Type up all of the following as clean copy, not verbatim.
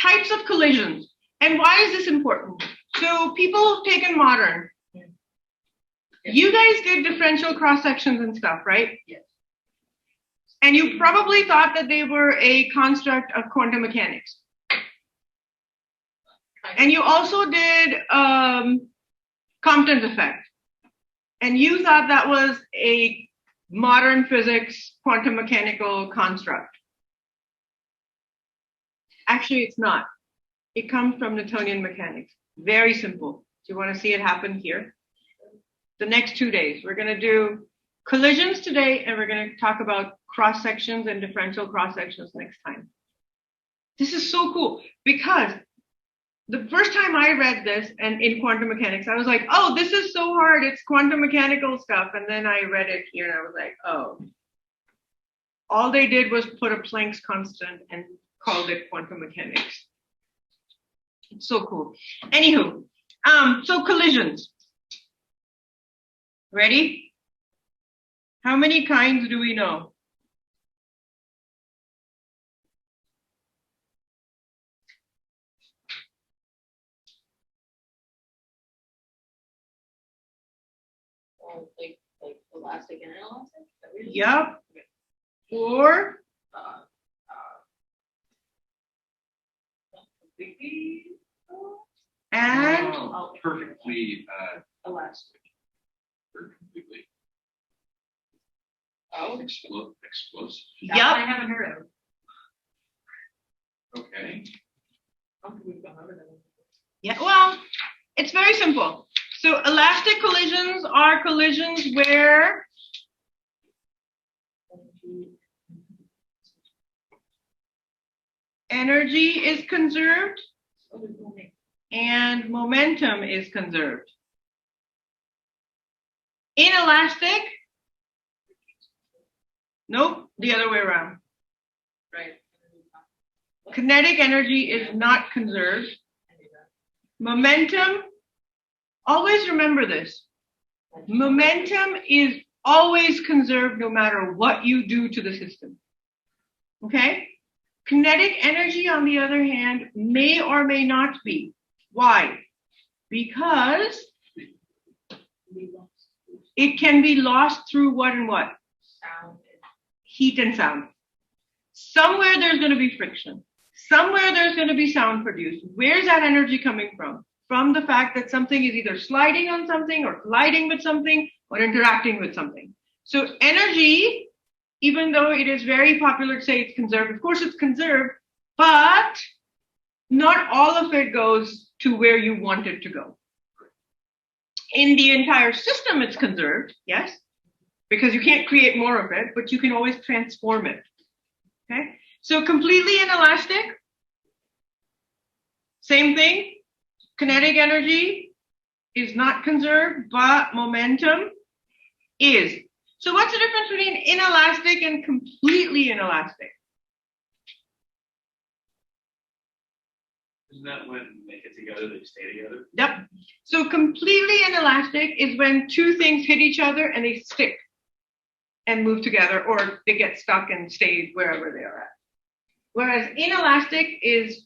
types of collisions. And why is this important? So people have taken modern. You guys did differential cross sections and stuff, right? Yes. And you probably thought that they were a construct of quantum mechanics. And you also did Compton's effect. And you thought that was a modern physics quantum mechanical construct. Actually, it's not. It comes from Newtonian mechanics. Very simple. Do you want to see it happen here? The next 2 days, we're going to do collisions today, and we're going to talk about cross sections and differential cross sections next time. This is so cool because the first time I read this and in quantum mechanics, I was like, oh, this is so hard. It's quantum mechanical stuff. And then I read it here and I was like, oh, all they did was put a Planck's constant and called it quantum mechanics. It's so cool. Anywho, so collisions. Ready? How many kinds do we know? Like elastic and inelastic? Yep. Or completely and Perfectly elastic. or completely Oh, explosive. that yep. I haven't heard of. Okay. Yeah, well, it's very simple. So elastic collisions are collisions where energy is conserved and momentum is conserved. Inelastic, nope, the other way around. Right. Kinetic energy is not conserved. Momentum, always remember this. Momentum is always conserved no matter what you do to the system. Okay? Kinetic energy, on the other hand, may or may not be. Why? Because it can be lost through what and what? Sound. Heat and sound. Somewhere there's going to be friction. Somewhere there's going to be sound produced. Where's that energy coming from? From the fact that something is either sliding on something or colliding with something or interacting with something. So energy, even though it is very popular to say it's conserved, of course it's conserved, but not all of it goes to where you want it to go. In the entire system, it's conserved, yes, because you can't create more of it, but you can always transform it. Okay, so completely inelastic, same thing. Kinetic energy is not conserved, but momentum is. So what's the difference between inelastic and completely inelastic? Isn't that when they get together, they stay together? Yep. So completely inelastic is when two things hit each other and they stick and move together, or they get stuck and stay wherever they are at. Whereas inelastic is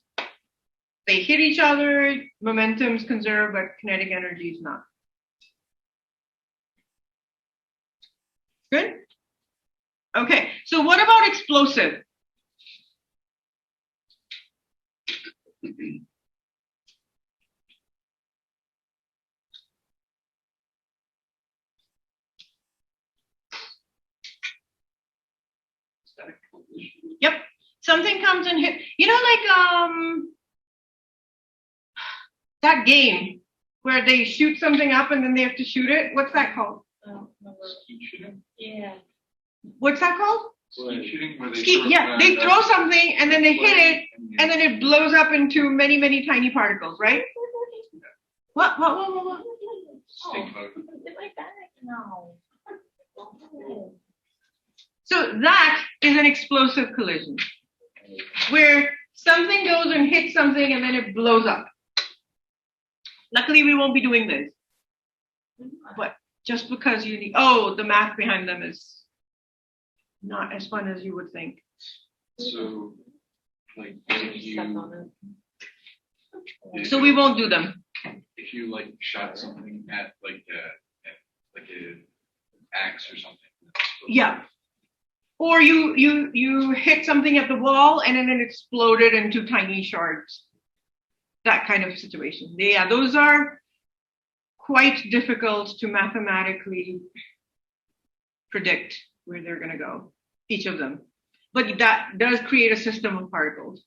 they hit each other, momentum's conserved, but kinetic energy is not. Good? Okay, so what about explosive? Yep, something comes and hit. You know, like that game where they shoot something up and then they have to shoot it. What's that called? Skeet shooting? Yeah. What's that called? Skeet shooting where they Skeet, yeah, they throw something and then they hit it and then it blows up into many, many tiny particles, right? What? Stink bug. No. So that is an explosive collision where something goes and hits something and then it blows up. Luckily, we won't be doing this. But just because you need, the math behind them is not as fun as you would think. So, like, when you So we won't do them. If you like shot something at like a axe or something. Yeah. Or you hit something at the wall and then it exploded into tiny shards. That kind of situation. Yeah, those are quite difficult to mathematically predict where they're going to go, each of them. But that does create a system of particles.